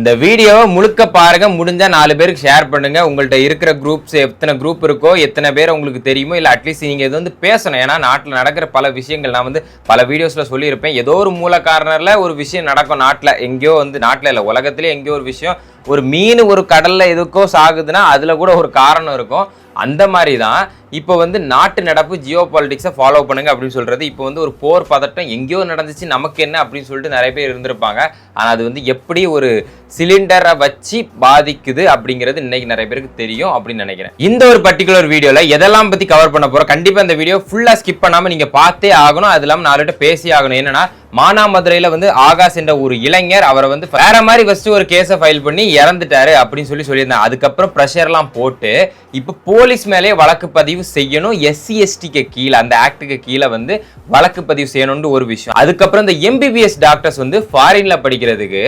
இந்த வீடியோவை முழுக்க பாருங்க, முடிஞ்சா 4 பேருக்கு ஷேர் பண்ணுங்க. உங்கள்ட்ட இருக்கிற குரூப்ஸ் எத்தனை குரூப் இருக்கோ, எத்தனை பேர் உங்களுக்கு தெரியுமோ, இல்ல அட்லீஸ்ட் நீங்க இது வந்து பேசணும். ஏன்னா நாட்டில் நடக்கிற பல விஷயங்கள் நான் வந்து பல வீடியோஸ்ல சொல்லியிருப்பேன். ஏதோ ஒரு மூல காரணர்ல ஒரு விஷயம் நடக்கும் நாட்டில், எங்கேயோ வந்து நாட்டில் இல்லை உலகத்திலே எங்கேயோ ஒரு விஷயம், ஒரு மீன் ஒரு கடல்ல எதுக்கோ சாகுதுன்னா அதுல கூட ஒரு காரணம் இருக்கும். அந்த மாதிரி தான் இப்போ வந்து நாட்டு நடப்பு ஜியோ பாலிடிக்ஸை ஃபாலோ பண்ணுங்க அப்படின்னு சொல்றது. இப்போ வந்து ஒரு போர் பதட்டம் எங்கேயோ நடந்துச்சு, நமக்கு என்ன அப்படின்னு சொல்லிட்டு நிறைய பேர் இருந்திருப்பாங்க. ஆனால் அது வந்து எப்படி ஒரு சிலிண்டரை வச்சு பாதிக்குது அப்படிங்கிறது இன்னைக்கு நிறைய பேருக்கு தெரியும் அப்படின்னு நினைக்கிறேன். இந்த ஒரு பர்டிகுலர் வீடியோல எதெல்லாம் பத்தி கவர் பண்ண போறோம், கண்டிப்பா இந்த வீடியோ ஃபுல்லா ஸ்கிப் பண்ணாம நீங்க பார்த்தே ஆகணும். அது இல்லாமல் 4 பேசி ஆகணும். என்னன்னா மானாமதுரையில வந்து ஆகாஷ் என்ற ஒரு இளைஞர், அவரை வந்து வேற மாதிரி ஃபர்ஸ்ட் ஒரு கேஸை ஃபைல் பண்ணி இறந்துட்டாரு அப்படின்னு சொல்லியிருந்தாங்க. அதுக்கப்புறம் ப்ரெஷர்லாம் போட்டு இப்போ போலீஸ் மேலே வழக்கு பதிவு செய்யணும். SC STக்கு கீழே, அந்த ஆக்டுக்கு கீழே வந்து வழக்கு பதிவு செய்யணும்னு ஒரு விஷயம். அதுக்கப்புறம் இந்த MBBS டாக்டர்ஸ் வந்து ஃபாரின்ல படிக்கிறதுக்கு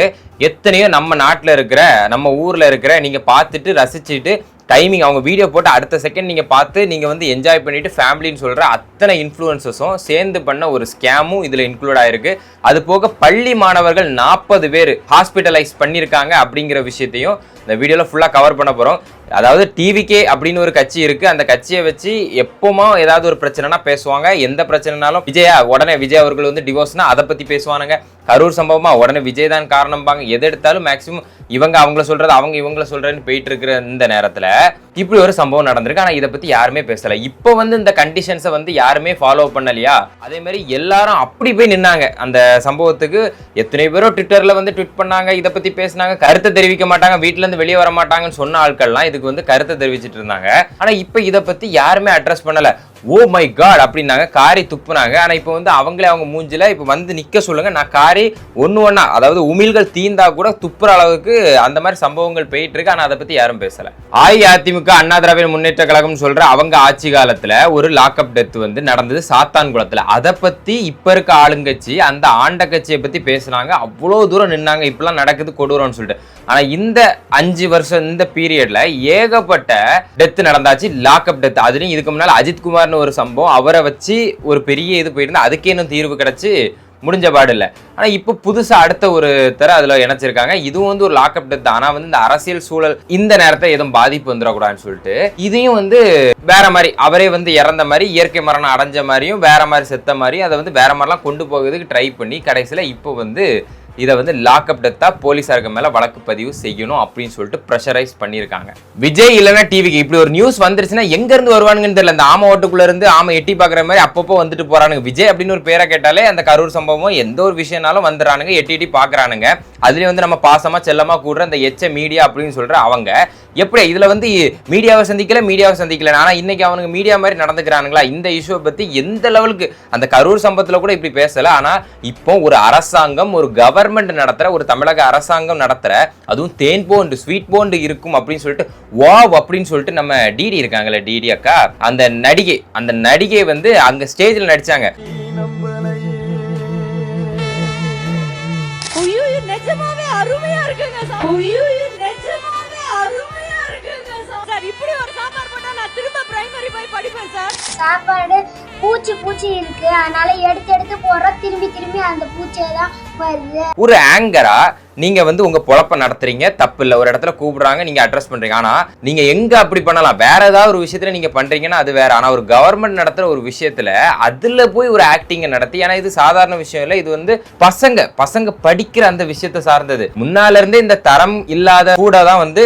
எத்தனையோ நம்ம நாட்டில் இருக்கிற, நம்ம ஊர்ல இருக்கிற, நீங்க பார்த்துட்டு ரசிச்சுட்டு டைமிங் அவங்க வீடியோ போட்டு அடுத்த செகண்ட் நீங்க பார்த்து நீங்க வந்து என்ஜாய் பண்ணிட்டு ஃபேமிலின்னு சொல்ற அத்தனை இன்ஃப்ளூயன்சஸும் சேர்ந்து பண்ண ஒரு ஸ்கேமும் இதுல இன்க்ளூட் ஆயிருக்கு. அது போக பள்ளி மாணவர்கள் 40 பேர் ஹாஸ்பிட்டலைஸ் பண்ணியிருக்காங்க அப்படிங்கிற விஷயத்தையும் இந்த வீடியோல ஃபுல்லா கவர் பண்ண போறோம். அதாவது டிவிகே அப்படின்னு ஒரு கட்சி இருக்கு. அந்த கட்சியை வச்சு எப்பவுமே ஏதாவது ஒரு பிரச்சனைனா பேசுவாங்க. எந்த பிரச்சனைனாலும் உடனே விஜய் அவர்கள் வந்து டிவோர்ஸ்னா அதை பத்தி பேசுவானுங்க. கரூர் சம்பவமா உடனே விஜய் தான் காரணம்பாங்க. எது எடுத்தாலும் மேக்சிமம் இவங்க அவங்கள சொல்றது, அவங்க இவங்கள சொல்றேன்னு போயிட்டு இருக்கிற இந்த நேரத்துல இப்படி ஒரு சம்பவம் நடந்திருக்கு. ஆனா இதை பத்தி யாருமே பேசல. இப்போ வந்து இந்த கண்டிஷன்ஸை வந்து யாருமே ஃபாலோ பண்ணலையா? அதே மாதிரி எல்லாரும் அப்படி போய் நின்னாங்க அந்த சம்பவத்துக்கு. எத்தனை பேரோ ட்விட்டர்ல வந்து ட்வீட் பண்ணாங்க, இதை பத்தி பேசினாங்க. கருத்தை தெரிவிக்க மாட்டாங்க, வீட்டுல இருந்து வெளியே வர மாட்டாங்கன்னு சொன்ன ஆட்கள்லாம் இதுக்கு வந்து கருத்தை தெரிவிச்சிட்டு இருந்தாங்க. ஆனா இப்ப இதை பத்தி யாருமே அட்ரஸ் பண்ணல. ஓ மை காட் அப்படின்னாங்க, காரி துப்புனாங்க. ஆனா இப்போ வந்து அவங்களே அவங்க மூஞ்சில இப்போ வந்து நிக்க சொல்லுங்க, நான் காரி ஒண்ணா, அதாவது உமிழ்கள் தீந்தா கூட துப்புற அளவுக்கு அந்த மாதிரி சம்பவங்கள் போயிட்டு இருக்கு. ஆனா அதை பத்தி யாரும் பேசல. அஇஅதிமுக அண்ணா திராவிட முன்னேற்ற கழகம் சொல்ற அவங்க ஆட்சி காலத்துல ஒரு லாக்அப் டெத் வந்து நடந்தது சாத்தான்குளத்துல. அதை பத்தி இப்ப இருக்க ஆளுங்கட்சி அந்த ஆண்ட கட்சியை பத்தி பேசுனாங்க. அவ்வளவு தூரம் நின்னாங்க, இப்பெல்லாம் நடக்குது கொடூரம்னு சொல்லிட்டு. ஆனா இந்த 5 வருஷம் இந்த பீரியட்ல ஏகப்பட்ட டெத் நடந்தாச்சு, லாக்அப் டெத். அதுலயும் இதுக்கு முன்னால அஜித் குமார் ஒரு சம்பவம், அவரை வச்சு ஒரு பெரிய இது போயிருந்தா அதுக்கே இன்னும் தீர்வு கிடைச்சு முடிஞ்ச பாடு இல்லை. ஆனா இப்ப புதுசா அடுத்த ஒரு அதுல இணைச்சிருக்காங்க. இதுவும் வந்து ஒரு லாக்அப் டெத். ஆனா வந்து இந்த அரசியல் சூழல் இந்த நேரத்தை எதுவும் பாதிப்பு வந்துடக்கூடாதுன்னு சொல்லிட்டு இதையும் வந்து வேற மாதிரி, அவரே வந்து இறந்த மாதிரி, இயற்கை மரணம் அடைஞ்ச மாதிரியும் வேற மாதிரி செத்த மாதிரி, அதை வந்து வேற மாதிரிலாம் கொண்டு போகிறதுக்கு ட்ரை பண்ணி கடைசியில இப்போ வந்து இதை வந்து லாக்அப் டெத்தா போலீஸாருக்கு மேல வழக்கு பதிவு செய்யணும் அப்படின்னு சொல்லிட்டு ப்ரெஷரைஸ் பண்ணியிருக்காங்க. விஜய் இல்லைன்னா டிவிக்கு இப்படி ஒரு நியூஸ் வந்துருச்சுன்னா எங்க இருந்து வருவானுங்கன்னு தெரியல. இந்த ஆம ஓட்டுக்குள்ள இருந்து ஆம எட்டி பாக்குற மாதிரி அப்பப்போ வந்துட்டு போறானுங்க. விஜய் அப்படின்னு ஒரு பேரை கேட்டாலே அந்த கரூர் சம்பவம் எந்த ஒரு விஷயம்னாலும் வந்துடுறானுங்க, எட்டி பாக்குறானுங்க. அதுலயும் வந்து நம்ம பாசமா செல்லமா கூடுற அந்த மீடியா அப்படின்னு சொல்ற அவங்க எப்படி இதுல வந்து மீடியாவை சந்திக்கல. ஆனா இன்னைக்கு அவனுக்கு மீடியா மாதிரி நடந்துக்கிறானுங்களா? இந்த இஷ்யூ பத்தி எந்த லெவலுக்கு அந்த கரூர் சம்பவத்துல கூட இப்படி பேசல. ஆனா இப்போ ஒரு அரசாங்கம், ஒரு கவர்மெண்ட் நடத்துற, ஒரு தமிழக அரசாங்கம் நடத்துற, அதுவும் தேன் போண்டு ஸ்வீட் போண்டு இருக்கும் அப்படின்னு சொல்லிட்டு வாவ் அப்படின்னு சொல்லிட்டு நம்ம டிடி இருக்காங்கல்ல, டிடி அக்கா, அந்த நடிகை வந்து அங்க ஸ்டேஜ்ல நடிச்சாங்க. நிஜமாவே அருமையா இருக்குங்க சார். நிஜமாவே அருமையா இருக்குங்க சார். இப்படி ஒரு சாம்பார் போட்டா நான் திரும்ப பிரைமரி போய் படிப்பேன் சார். சாப்பாடு பூச்சி இருக்கு, அதனால எடுத்து போற திரும்பி அந்த பூச்சியை தான் வருது. ஒரு ஆங்கரா நீங்க வந்து உங்க பொழப்ப நடத்துறீங்க, தப்பு இல்ல. ஒரு இடத்துல கூப்பிடுறாங்க, நீங்க அட்ரஸ் பண்றீங்க. ஆனா நீங்க எங்க அப்படி பண்ணலாம், வேற ஏதாவது ஒரு விஷயத்துல நீங்க பண்றீங்கன்னா அது வேற. ஆனா ஒரு கவர்மெண்ட் நடத்துற ஒரு விஷயத்துல அதுல போய் ஒரு ஆக்டிங்க நடத்தி, ஏன்னா இது சாதாரண விஷயம் இல்ல, இது வந்து பசங்க படிக்கிற அந்த விஷயத்த சார்ந்தது. முன்னால இருந்தே இந்த தரம் இல்லாத கூட தான் வந்து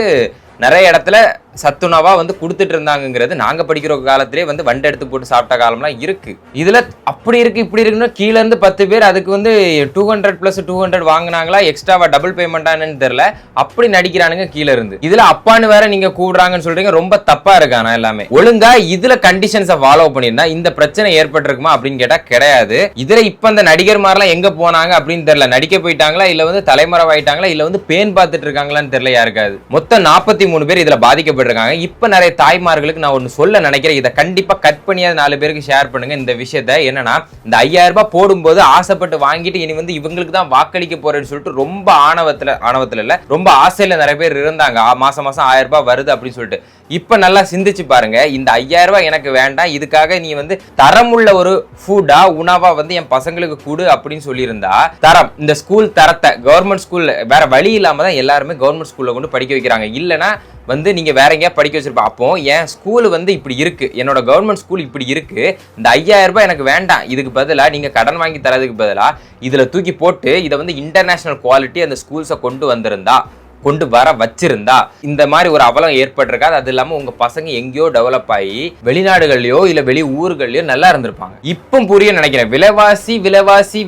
நிறைய இடத்துல சத்துணவா வந்து கொடுத்துட்டு இருந்தாங்கிறது நாங்க படிக்கிற காலத்திலே வந்து வண்டை எடுத்து போட்டு சாப்பிட்ட காலம்லாம் இருக்கு. இதுல அப்படி இருக்கு இப்படி இருக்குன்னு கீழ இருந்து 10 பேர் அதுக்கு வந்து 200+200 வாங்கினாங்களா, எக்ஸ்ட்ராவா டபுள் பேமெண்டானு தெரியல, அப்படி நடிக்கிறானுங்க கீழ இருந்து. இதுல அப்பான்னு வேற நீங்க கூடுறாங்கன்னு சொல்றீங்க, ரொம்ப தப்பா இருக்கானா? எல்லாமே ஒழுங்கா இதுல கண்டிஷன்ஸை ஃபாலோ பண்ணிருந்தா இந்த பிரச்சனை ஏற்பட்டிருக்குமா அப்படின்னு கேட்டா கிடையாது. இதுல இப்ப இந்த நடிகர் மாதிரிலாம் எங்க போனாங்க அப்படின்னு தெரியல. நடிக்க போயிட்டாங்களா, இல்ல வந்து தலைமறைவாயிட்டாங்களா, இல்ல வந்து பேன் பார்த்துட்டு இருக்காங்களான்னு தெரியல யாருக்காது. மொத்தம் 43 பேர் இதுல பாதிக்கப்பட்டு இருக்காங்க. இப்போ நிறைய தாய்மார்களுக்கு நான் ஒன்று சொல்ல நினைக்கிறேன், இதை கண்டிப்பாக கட் பண்ணி 4 பேருக்கு ஷேர் பண்ணுங்க இந்த விஷயத்த. என்னன்னா, இந்த 5000 ரூபாய் போடும்போது ஆசைப்பட்டு வாங்கிட்டு இனி வந்து இவங்களுக்கு தான் வாக்களிக்க போறேன்னு சொல்லிட்டு ரொம்ப ஆணவத்துல இல்ல, ரொம்ப ஆசையில நிறைய பேர் இருந்தாங்க. மாசம் 1000 ரூபாய் வருது அப்படின்னு சொல்லிட்டு. இப்ப நல்லா சிந்திச்சு பாருங்க, இந்த 5000 ரூபாய் எனக்கு வேண்டாம், இதுக்காக நீ வந்து தரமுள்ள ஒரு ஃபுட்டா உணவா வந்து என் பசங்களுக்கு கொடு அப்படின்னு சொல்லியிருந்தா, தரம் இந்த ஸ்கூல் தரத்தை கவர்மெண்ட் ஸ்கூல்ல வேற வழி இல்லாம தான் எல்லாருமே கவர்மெண்ட் ஸ்கூல்ல கொண்டு படிக்க வைக்கிறாங்க. இல்லைன்னா வந்து நீங்க வேற எங்கேயா படிக்க வச்சிருப்பா. அப்போ என் ஸ்கூல் வந்து இப்படி இருக்கு, என்னோட கவர்மெண்ட் ஸ்கூல் இப்படி இருக்கு, இந்த 5000 ரூபாய் எனக்கு வேண்டாம், இதுக்கு பதிலா நீங்க கடன் வாங்கி தரதுக்கு பதிலா இதுல தூக்கி போட்டு இதை வந்து இன்டர்நேஷனல் குவாலிட்டி அந்த ஸ்கூல்ஸை கொண்டு வர வச்சிருந்தா இந்த மாதிரி ஒரு அவலம் ஏற்பட்டிருக்காது. அது இல்லாம உங்க பசங்க எங்கேயோ டெவலப் ஆகி வெளிநாடுகள்லயோ இல்ல வெளி ஊர்கள்லயோ நல்லா இருந்திருப்பாங்க. இப்போ புரிய நினைக்கிறேன்,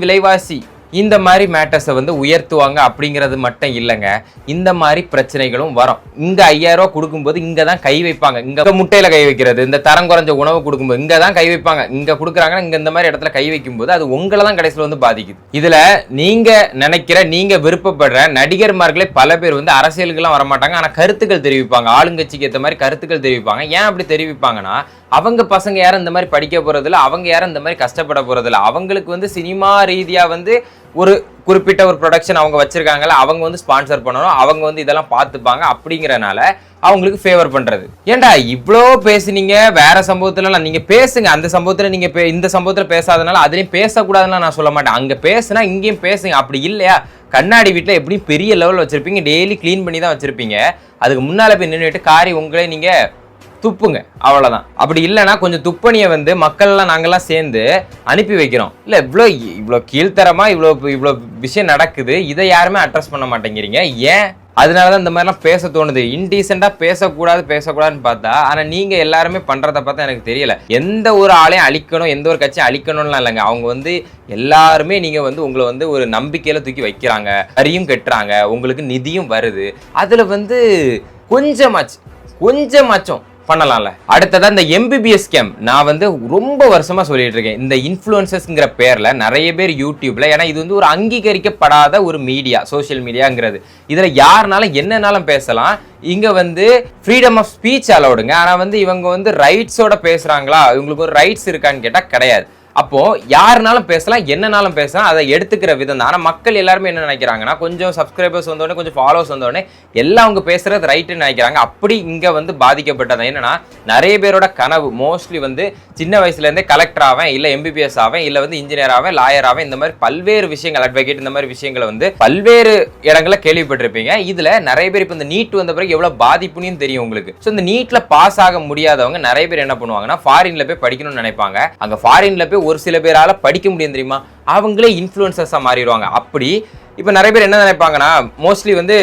விலைவாசி இந்த மாதிரி மேட்டர்ஸை வந்து உயர்த்துவாங்க அப்படிங்கிறது மட்டும் இல்லைங்க, இந்த மாதிரி பிரச்சனைகளும் வரும். இங்க 5000 ரூபாய் கொடுக்கும்போது இங்க தான் கை வைப்பாங்க, இங்க முட்டையில கை வைக்கிறது, இந்த தரம் குறைஞ்ச உணவு கொடுக்கும்போது இங்க தான் கை வைப்பாங்க. இங்க கொடுக்குறாங்கன்னா இங்க இந்த மாதிரி இடத்துல கை வைக்கும் போது அது உங்களை தான் கடைசியில் வந்து பாதிக்குது. இதுல நீங்க விருப்பப்படுற நடிகர்மார்களே பல பேர் வந்து அரசியலுக்கெல்லாம் வரமாட்டாங்க, ஆனா கருத்துக்கள் தெரிவிப்பாங்க, ஆளுங்கட்சிக்கு ஏற்ற மாதிரி கருத்துக்கள் தெரிவிப்பாங்க. ஏன் அப்படி தெரிவிப்பாங்கன்னா, அவங்க பசங்க யாரும் இந்த மாதிரி படிக்க போறதில்ல, அவங்க யாரும் இந்த மாதிரி கஷ்டப்பட போறதில்ல, அவங்களுக்கு வந்து சினிமா ரீதியா வந்து ஒரு குறிப்பிட்ட ஒரு ப்ரொடக்ஷன் அவங்க வச்சிருக்காங்கல்ல, அவங்க வந்து ஸ்பான்சர் பண்ணணும், அவங்க வந்து இதெல்லாம் பார்த்துப்பாங்க. அப்படிங்கிறனால அவங்களுக்கு ஃபேவர் பண்றது. ஏன்டா இவ்வளோ பேசுனீங்க வேற சம்பவத்துல, நீங்க பேசுங்க, அந்த சம்பவத்துல நீங்க இந்த சம்பவத்துல பேசாதனால அதுலயும் பேசக்கூடாதுன்னு நான் சொல்ல மாட்டேன். அங்க பேசுனா இங்கேயும் பேசுங்க. அப்படி இல்லையா, கண்ணாடி வீட்டில் எப்படியும் பெரிய லெவலில் வச்சிருப்பீங்க, டெய்லி கிளீன் பண்ணி தான் வச்சிருப்பீங்க, அதுக்கு முன்னால போய் நின்றுட்டு காரி உங்களே நீங்க துப்புங்க, அவ்வளவுதான். அப்படி இல்லைன்னா கொஞ்சம் துப்பணியை வந்து மக்கள்லாம் நாங்கெல்லாம் சேர்ந்து அனுப்பி வைக்கிறோம். இல்லை இவ்வளோ கீழ்த்தரமா இவ்வளோ விஷயம் நடக்குது, இதை யாருமே அட்ரஸ் பண்ண மாட்டேங்கிறீங்க. ஏன்? அதனாலதான் இந்த மாதிரிலாம் பேச தோணுது. இன்டீசெண்டா பேசக்கூடாதுன்னு பார்த்தா, ஆனா நீங்க எல்லாருமே பண்றதை பார்த்தா எனக்கு தெரியல. எந்த ஒரு ஆளையும் அழிக்கணும், எந்த ஒரு கட்சியும் அழிக்கணும்லாம் இல்லைங்க. அவங்க வந்து எல்லாருமே நீங்க வந்து உங்களை வந்து ஒரு நம்பிக்கையில தூக்கி வைக்கிறாங்க, வரியும் கட்டுறாங்க, உங்களுக்கு நிதியும் வருது. அதுல வந்து கொஞ்சமாச்சும் பண்ணலாம்ல. அடுத்ததா இந்த MBBS ஸ்கேம், நான் வந்து ரொம்ப வருஷமா சொல்லிட்டு இருக்கேன். இந்த இன்ஃப்ளூயன்சர்ஸ்ங்கிற பேர்ல நிறைய பேர் யூடியூப்ல, ஏன்னா இது வந்து ஒரு அங்கீகரிக்கப்படாத ஒரு மீடியா, சோசியல் மீடியாங்கிறது. இதுல யாருனாலும் என்னன்னாலும் பேசலாம். இங்க வந்து ஃப்ரீடம் ஆஃப் ஸ்பீச் அலௌடுங்க. ஆனா வந்து இவங்க வந்து ரைட்ஸோட பேசுறாங்களா, இவங்களுக்கு ஒரு ரைட்ஸ் இருக்கான்னு கேட்டா கிடையாது. அப்போ யாருனாலும் பேசலாம், என்னனாலும் பேசலாம், அதை எடுத்துக்கிற விதம் தான். ஆனால் மக்கள் எல்லாருமே என்ன நினைக்கிறாங்கன்னா, கொஞ்சம் சப்ஸ்கிரைபர்ஸ் வந்தோடனே, கொஞ்சம் ஃபாலோவர்ஸ் வந்தோடனே எல்லாம் அவங்க பேசுறது ரைட்டுன்னு நினைக்கிறாங்க. அப்படி இங்கே வந்து பாதிக்கப்பட்டது என்னன்னா, நிறைய பேரோட கனவு மோஸ்ட்லி வந்து சின்ன வயசுலேருந்தே கலெக்டர் ஆவேன், இல்லை MBBS ஆவேன், இல்லை வந்து இன்ஜினியர் ஆவேன், லாயர் ஆவேன், இந்த மாதிரி பல்வேறு விஷயங்கள், அட்வொகேட், இந்த மாதிரி விஷயங்களை வந்து பல்வேறு இடங்களில் கேள்விப்பட்டிருப்பீங்க. இதில் நிறைய பேர் இப்போ இந்த நீட் வந்த பிறகு எவ்வளோ பாதிப்புன்னு தெரியும் உங்களுக்கு. ஸோ இந்த நீட்டில் பாஸ் ஆக முடியாதவங்க நிறைய பேர் என்ன பண்ணுவாங்கன்னா, ஃபாரின்ல போய் படிக்கணும்னு நினைப்பாங்க. அங்கே ஃபாரின்ல போய் ஒரு சில பேரால படிக்க முடியும் தெரியுமா, அவங்களே இன்ஃப்ளூயன்சர்ஸா மாறிடுவாங்க. அப்படி இப்போ நிறைய பேர் என்ன நினைப்பாங்கன்னா, மோஸ்ட்லி வந்து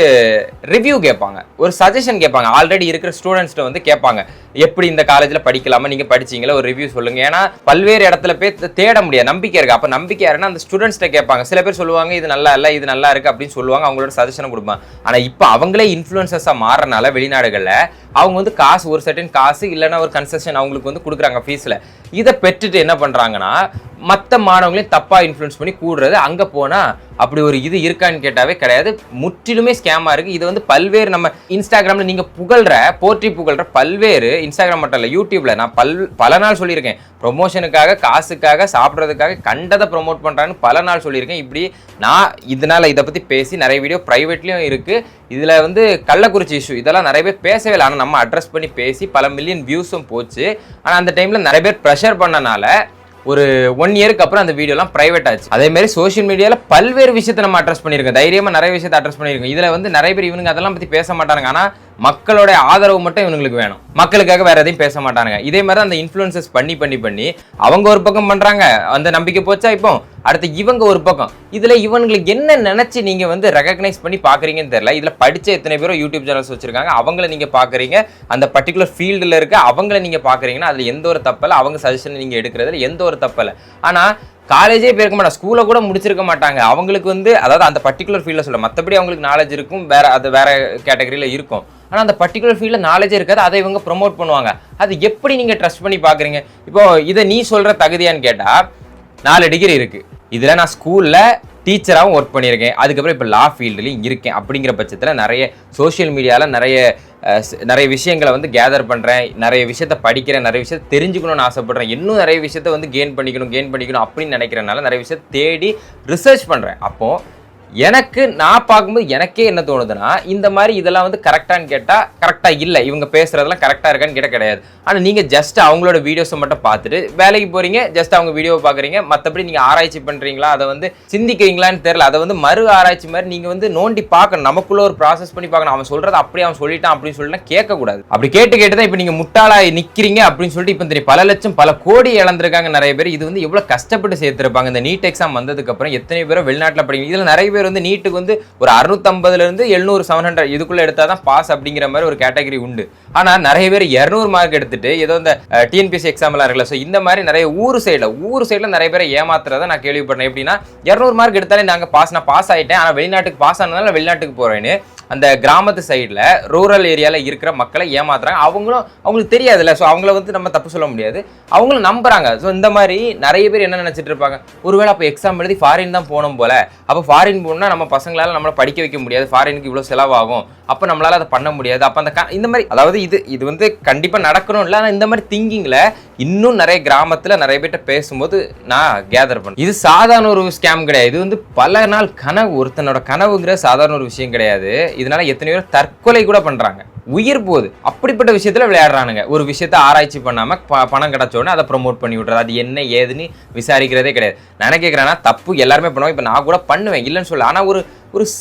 ரிவ்யூ கேட்பாங்க, ஒரு சஜஷன் கேட்பாங்க, ஆல்ரெடி இருக்கிற ஸ்டூடெண்ட்ஸ்ட்ட வந்து கேட்பாங்க, எப்படி இந்த காலேஜில் படிக்கலாமா, நீங்கள் படிச்சீங்களா, ஒரு ரிவ்யூ சொல்லுங்க. ஏன்னா பல்வேறு இடத்துல போய் தேட முடியாது, நம்பிக்கை இருக்கு. அப்போ நம்பிக்கை யாருன்னா அந்த ஸ்டூடெண்ட்ஸ்ட்ட கேட்பாங்க. சில பேர் சொல்லுவாங்க இது நல்லா இல்லை, இது நல்லா இருக்கு அப்படின்னு சொல்லுவாங்க, அவங்களோட சஜஷனை கொடுப்பாங்க. ஆனால் இப்போ அவங்களே இன்ஃப்ளூயன்சர்ஸாக மாறனால வெளிநாடுகளில் அவங்க வந்து காசு, ஒரு சர்டன் காசு இல்லைன்னா ஒரு கன்செஷன் அவங்களுக்கு வந்து கொடுக்குறாங்க ஃபீஸில். இதை பெற்றுட்டு என்ன பண்ணுறாங்கன்னா, மற்ற மாணவங்களையும் தப்பாக இன்ஃப்ளூயன்ஸ் பண்ணி கூடுறது. அங்கே போனால் அப்படி ஒரு இது இருக்கான்னு கேட்டாவே கிடையாது, முற்றிலுமே ஸ்கேமாக இருக்குது. இது வந்து பல்வேறு நம்ம இன்ஸ்டாகிராமில் நீங்கள் போற்றி புகழ்ற பல்வேறு, இன்ஸ்டாகிராம் மட்டும் இல்லை, யூடியூப்பில் நான் பல நாள் சொல்லியிருக்கேன், ப்ரொமோஷனுக்காக, காசுக்காக, சாப்பிட்றதுக்காக கண்டதை ப்ரொமோட் பண்ணுறான்னு பல நாள் சொல்லியிருக்கேன். இப்படி நான் இதனால் இதை பற்றி பேசி நிறைய வீடியோ ப்ரைவேட்லேயும் இருக்குது. இதில் வந்து கள்ளக்குறிச்சி இஷ்யூ இதெல்லாம் நிறைய பேர் பேசவே இல்லை, ஆனால் நம்ம அட்ரஸ் பண்ணி பேசி பல மில்லியன் வியூஸும் போச்சு. ஆனால் அந்த டைமில் நிறைய பேர் ப்ரெஷர் பண்ணனால ஒரு 1 இயருக்கு அப்புறம் அந்த வீடியோலாம் பிரைவேட் ஆச்சு. அதே மாதிரி சோஷியல் மீடியாவில் பல்வேறு விஷயத்தை நம்ம அட்ரஸ் பண்ணியிருக்கோம், தைரியமாக நிறைய விஷயத்தை அட்ரஸ் பண்ணியிருக்கோம். இதில் வந்து நிறைய பேர் இவனுங்க அதெல்லாம் பற்றி பேச மாட்டாங்க, ஆனால் மக்களோட ஆதரவு மட்டும் இவங்களுக்கு வேணும், மக்களுக்காக வேற எதையும் பேச மாட்டாங்க. இதே மாதிரி அந்த இன்ஃப்ளூயன்சஸ் பண்ணி அவங்க ஒரு பக்கம் பண்றாங்க, அந்த நம்பிக்கை போச்சா. இப்போ அடுத்து இவங்க ஒரு பக்கம். இதுல இவங்களுக்கு என்ன நினைச்சு நீங்க வந்து ரெகக்னைஸ் பண்ணி பாக்குறீங்கன்னு தெரியல. இதுல படிச்ச எத்தனை பேரும் யூடியூப் சேனல்ஸ் வச்சிருக்காங்க, அவங்கள நீங்க பாக்குறீங்க, அந்த பர்டிகுலர் ஃபீல்டுல இருக்க அவங்கள நீங்க பாக்குறீங்கன்னா அதுல எந்த ஒரு தப்பல, அவங்க சஜஷன் நீங்க எடுக்கிறதுல எந்த ஒரு தப்பல. ஆனா காலேஜே போயிருக்க மாட்டாங்க, ஸ்கூலை கூட முடிச்சிருக்க மாட்டாங்க. அவங்களுக்கு வந்து அதாவது அந்த பர்டிகுலர் ஃபீல்டில் சொல்ல, மற்றபடி அவங்களுக்கு நாலேஜ் இருக்கும், வேற கேட்டகரியில் இருக்கும். ஆனால் அந்த பர்டிகுலர் ஃபீல்டில் நாலேஜே இருக்காது, அதை இவங்க ப்ரொமோட் பண்ணுவாங்க. அது எப்படி நீங்கள் ட்ரஸ்ட் பண்ணி பார்க்குறீங்க? இப்போ இதை நீ சொல்கிற தகுதியான்னு கேட்டால் 4 டிகிரி இருக்குது. இதில் நான் ஸ்கூலில் டீச்சராகவும் ஒர்க் பண்ணியிருக்கேன், அதுக்கப்புறம் இப்போ லா ஃபீல்டுலையும் இருக்கேன். அப்படிங்கிற பட்சத்தில் நிறைய சோஷியல் மீடியாவில் நிறைய நிறைய விஷயங்களை வந்து கேதர் பண்ணுறேன், நிறைய விஷயத்த படிக்கிறேன், நிறைய விஷயத்த தெரிஞ்சுக்கணும்னு ஆசைப்படுறேன், இன்னும் நிறைய விஷயத்த வந்து கெயின் பண்ணிக்கணும் அப்படின்னு நினைக்கிறனால நிறைய விஷயத்த தேடி ரிசர்ச் பண்ணுறேன். அப்போது எனக்கு நான் பார்க்கும்போது எனக்கே என்ன தோணுதுன்னா, இந்த மாதிரி இதெல்லாம் வந்து கரெக்டானு கேட்டால் கரெக்டாக இல்லை, இவங்க பேசுகிறதெல்லாம் கரெக்டாக இருக்கான்னு கேட்டால் கிடையாது. ஆனால் நீங்கள் ஜஸ்ட் அவங்களோட வீடியோஸை மட்டும் பார்த்துட்டு வேலைக்கு போகிறீங்க, ஜஸ்ட் அவங்க வீடியோவை பார்க்குறீங்க, மற்றபடி நீங்கள் ஆராய்ச்சி பண்ணுறீங்களா, அதை வந்து சிந்திக்கிறீங்களான்னு தெரியல. அதை வந்து மறு ஆராய்ச்சி மாதிரி நீங்கள் வந்து நோண்டி பார்க்கணும், நமக்குள்ள ஒரு ப்ராசஸ் பண்ணி பார்க்கணும். அவன் சொல்கிறத அப்படியே அவன் சொல்லிட்டான் அப்படின்னு சொல்லிட்டு கேட்கக்கூடாது. அப்படி கேட்டு தான் இப்போ நீங்கள் முட்டாளாக நிற்கிறீங்க அப்படின்னு சொல்லிட்டு இப்போ தெரியும் பல லட்சம் பல கோடி இழந்திருக்காங்க நிறைய பேர். இது வந்து எவ்வளோ கஷ்டப்பட்டு சேர்த்துருப்பாங்க. இந்த நீட் எக்ஸாம் வந்ததுக்கப்புறம் எத்தனை பேர் வெளிநாட்டில் படிங்க, இதில் நிறைய பேர் வந்து நீட்டுக்கு வந்து ஒரு 650 700 700 இதுக்குள்ள எடுத்தா தான் பாஸ் அப்படிங்கிற மாதிரி ஒரு கேட்டகரி உண்டு. ஆனா நிறைய பேர் 200 மார்க் எடுத்துட்டு ஏதோ இந்த டிஎன்பிஎஸ்சி எக்ஸாம் எல்லாம் இருக்குல்ல, ஸோ இந்த மாதிரி நிறைய ஊர் சைடில் நிறைய பேரை ஏமாத்துறதை நான் கேள்விப்பட்டேன். எப்படின்னா 200 மார்க் எடுத்தாலே நாங்கள் நான் பாஸ் ஆயிட்டேன், ஆனால் வெளிநாட்டுக்கு பாஸ் ஆனதுனால வெளிநாட்டுக்கு போறேன்னு அந்த கிராமத்து சைடில் ரூரல் ஏரியாவில் இருக்கிற மக்களை ஏமாத்துறாங்க. அவங்களுக்கு தெரியாதுல்ல, ஸோ அவங்கள வந்து நம்ம தப்பு சொல்ல முடியாது, அவங்களும் நம்புறாங்க. ஸோ இந்த மாதிரி நிறைய பேர் என்ன நினைச்சிட்டு இருப்பாங்க, ஒருவேளை அப்போ எக்ஸாம் எழுதி ஃபாரின் தான் போகணும் போல, அப்போ ஃபாரின் போகணும்னா நம்ம பசங்களால நம்மளை படிக்க வைக்க முடியாது, ஃபாரினுக்கு இவ்வளோ செலவாகும், அப்போ நம்மளால அதை பண்ண முடியாது. அப்போ அந்த இந்த மாதிரி அதாவது இது வந்து கண்டிப்பாக நடக்கணும் இல்லை, ஆனால் இந்த மாதிரி திங்கிங்கில் இன்னும் நிறைய கிராமத்தில் நிறைய பேர்கிட்ட பேசும்போது நான் கேதர் பண்ணேன். இது சாதாரண ஒரு ஸ்கேம் கிடையாது, இது வந்து பல நாள் கனவு, ஒருத்தனோட கனவுங்கிற சாதாரண ஒரு விஷயம் கிடையாது. இதனால எத்தனை பேர் தற்கொலை கூட பண்றாங்க, உயிர் போகுது. அப்படிப்பட்ட விஷயத்துல விளையாடுறானுங்க. ஒரு விஷயத்த ஆராய்ச்சி பண்ணாம பணம் கிடைச்ச உடனே அதை ப்ரொமோட் பண்ணி விடுறது, அது என்ன ஏதுன்னு விசாரிக்கிறதே கிடையாது. நான் கேட்கிறேன்னா தப்பு எல்லாருமே பண்ணுவாங்க, இப்போ நான் கூட பண்ணுவேன் இல்லைன்னு சொல்ல, ஆனா ஒரு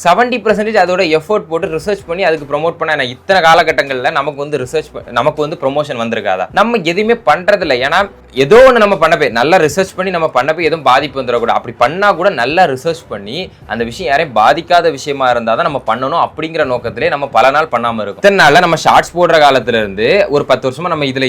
70% அதோட எஃபோர்ட் போட்டு ரிசர்ச் பண்ணி அதுக்கு ப்ரொமோட் பண்ண இத்தனை காலகட்டங்களில் நமக்கு வந்து ப்ரொமோஷன் வந்திருக்காதா? நம்ம எதுவுமே பண்றதில்லை. ஏன்னா ஏதோ ஒன்று நம்ம பண்ண போய் நல்லா ரிசர்ச் பண்ணி நம்ம பண்ண போய் எதுவும் பாதிப்பு வந்துடக்கூடாது. அப்படி பண்ணா கூட நல்லா ரிசர்ச் பண்ணி அந்த விஷயம் யாரையும் பாதிக்காத விஷயமா இருந்தால் தான் நம்ம பண்ணணும் அப்படிங்கிற நோக்கத்திலே நம்ம பல நாள் பண்ணாமல் இருக்கும். இத்தனை நாளில் நம்ம ஷார்ட்ஸ் போடுற காலத்துல இருந்து ஒரு 10 வருஷமா நம்ம இதில்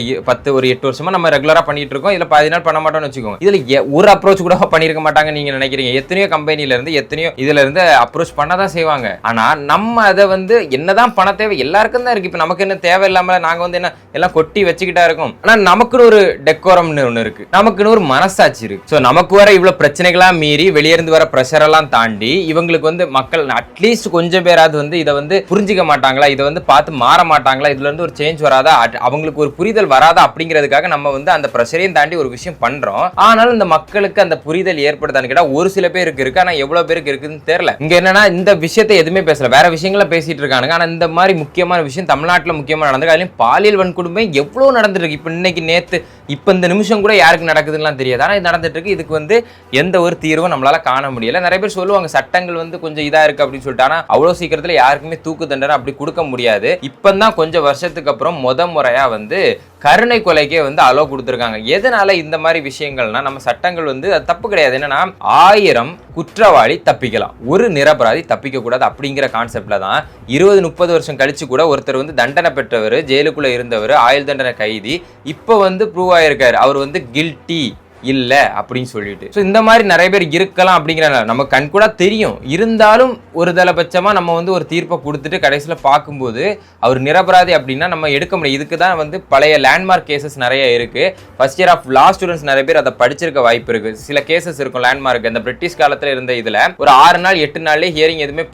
ஒரு 8 வருஷமா நம்ம ரெகுலராக பண்ணிட்டு இருக்கோம். இதில் 10 நாள் பண்ண மாட்டோம்னு வச்சுக்கோங்க. இதில் ஒரு அப்ரோச் கூட பண்ணியிருக்க மாட்டாங்க நீங்க நினைக்கிறீங்க. எத்தனையோ கம்பெனில இருந்து எத்தனையோ இதுல இருந்து அப்ரோச் பண்ணதான் செய்வாங்க. ஆனா நம்ம அதை வந்து என்னதான் பண தேவை எல்லாருக்கும் தான் இருக்கு. இப்ப நமக்கு என்ன தேவை இல்லாம நாங்க வந்து என்ன எல்லாம் கொட்டி வச்சுக்கிட்டா இருக்கும். ஆனா நமக்குன்னு ஒரு டெக்கோரம்னு ஒண்ணு இருக்கு, நமக்குன்னு ஒரு மனசாட்சி இருக்கு. சோ நமக்கு வர இவ்வளவு பிரச்சனைகளாம் மீறி வெளியிருந்து வர பிரஷர் எல்லாம் தாண்டி இவங்களுக்கு வந்து மக்கள் அட்லீஸ்ட் கொஞ்சம் பேராது வந்து இதை வந்து புரிஞ்சிக்க மாட்டாங்களா, இதை வந்து பார்த்து மாற மாட்டாங்களா, இதுல இருந்து ஒரு சேஞ்ச் வராதா, அவங்களுக்கு ஒரு புரிதல் வராதா அப்படிங்கிறதுக்காக நம்ம வந்து அந்த பிரஷரையும் தாண்டி ஒரு விஷயம் பண்றோம். ஆனாலும் இந்த மக்களுக்கு அந்த புரிதல் ஏற்படுதான்னு கேட்டா ஒரு சில பேருக்கு இருக்கு, ஆனா எவ்வளவு பேருக்கு இருக்குன்னு தெரியல. இங்க என்னன்னா இந்த விஷயத்தை எதுவுமே பேசல, வேற விஷயங்களை பேசிட்டு இருக்கானுங்க. ஆனா இந்த மாதிரி முக்கியமான விஷயம் தமிழ்நாட்டில் முக்கியமா நடந்திருக்கு. அதுலயும் பாலியல் வன்கொடுமை எவ்வளவு நடந்துருக்கு. இப்ப இன்னைக்கு நேத்து இப்ப இந்த நிமிஷம் கூட யாருக்கு நடக்குதுன்னு தெரியாது, ஆனா இது நடந்துட்டு இருக்கு. இதுக்கு வந்து எந்த ஒரு தீர்வும் நம்மளால காண முடியல. நிறைய பேர் சொல்லுவாங்க சட்டங்கள் வந்து கொஞ்சம் இதா இருக்கு அப்படின்னு சொல்லிட்டு, ஆனா அவ்வளவு சீக்கிரத்துல யாருக்குமே தூக்கு தண்டனை அப்படி கொடுக்க முடியாது. இப்பதான் கொஞ்சம் வருஷத்துக்கு அப்புறம் முறையா வந்து கருணை கொலைக்கே வந்து அலோ கொடுத்துருக்காங்க. எதனால இந்த மாதிரி விஷயங்கள்னா நம்ம சட்டங்கள் வந்து அது தப்பு கிடையாது. என்னன்னா 1000 குற்றவாளி தப்பிக்கலாம், ஒரு நிரபராதி தப்பிக்க கூடாது அப்படிங்கிற கான்செப்ட்ல தான் 20-30 வருஷம் கழிச்சு கூட ஒருத்தர் வந்து தண்டனை பெற்றவர், ஜெயிலுக்குள்ள இருந்தவர், ஆயுள் தண்டனை கைதி, இப்போ வந்து ப்ரூவ் ஆயிருக்காரு அவர் வந்து கில்ட்டி இல்ல அப்படின்னு சொல்லிட்டு. ஸோ இந்த மாதிரி நிறைய பேர் இருக்கலாம் அப்படிங்கிற நம்ம கண் கூட தெரியும். இருந்தாலும் ஒரு தலபட்சமா நம்ம வந்து ஒரு தீர்ப்பை கொடுத்துட்டு கடைசியில் பார்க்கும்போது அவர் நிரபராதி அப்படின்னா நம்ம எடுக்க முடியும். இதுக்கு தான் வந்து பழைய லேண்ட்மார்க் கேசஸ் நிறைய இருக்கு. First year of law students நிறைய பேர் அதை படிச்சிருக்க வாய்ப்பு இருக்கு. சில கேசஸ் இருக்கும் லேண்ட்மார்க், அந்த பிரிட்டிஷ் காலத்துல இருந்த இதுல ஒரு 6 நாள் 8 நாள்லேயே ஹியரிங் எதுவுமே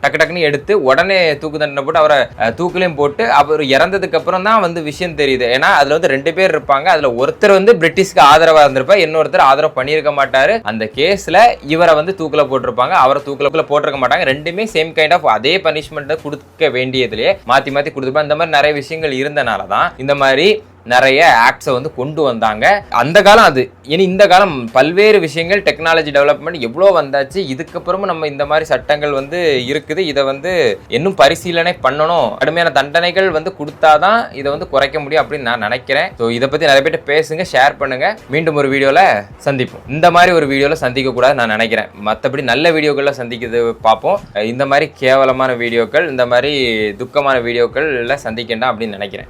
டக்கு டக்குன்னு எடுத்து உடனே தூக்கு தண்டனை போட்டு அவரை தூக்குலையும் போட்டு அவர் இறந்ததுக்கு அப்புறம் தான் வந்து விஷயம் தெரியுது. ஏன்னா அதுல வந்து 2 பேர் இருப்பாங்க, அதுல ஒருத்தர் வந்து பிரிட்டிஷ்க்கு ஆதரவா இருந்திருப்பார், இன்னொருத்தர் ஆதரவு பண்ணியிருக்க மாட்டாரு. அந்த கேஸ்ல இவரை வந்து தூக்குல போட்டிருப்பாங்க, அவரை தூக்குல போட்டிருக்க மாட்டாங்க. ரெண்டுமே சேம் கைண்ட் ஆஃப் அதே பனிஷ்மெண்ட் கொடுக்க வேண்டியதுலயே மாத்தி மாத்தி கொடுத்துருப்பாங்க. இந்த மாதிரி நிறைய விஷயங்கள் இருந்தனாலதான் இந்த மாதிரி நிறைய ஆக்ட்ஸை வந்து கொண்டு வந்தாங்க. அந்த காலம் அது. இனி இந்த காலம் பல்வேறு விஷயங்கள் டெக்னாலஜி டெவலப்மெண்ட் எவ்வளோ வந்தாச்சு. இதுக்கப்புறமும் நம்ம இந்த மாதிரி சட்டங்கள் வந்து இருக்குது. இதை வந்து இன்னும் பரிசீலனை பண்ணணும், கடுமையான தண்டனைகள் வந்து கொடுத்தாதான் இதை வந்து குறைக்க முடியும் அப்படின்னு நான் நினைக்கிறேன். ஸோ இதை பற்றி நிறைய பேர்ட்ட பேசுங்க, ஷேர் பண்ணுங்க. மீண்டும் ஒரு வீடியோவில் சந்திப்போம். இந்த மாதிரி ஒரு வீடியோவில் சந்திக்க கூடாது நான் நினைக்கிறேன். மற்றபடி நல்ல வீடியோக்களில் சந்திக்கிறது பார்ப்போம். இந்த மாதிரி கேவலமான வீடியோக்கள், இந்த மாதிரி துக்கமான வீடியோக்கள்ல சந்திக்கண்டா அப்படின்னு நினைக்கிறேன்.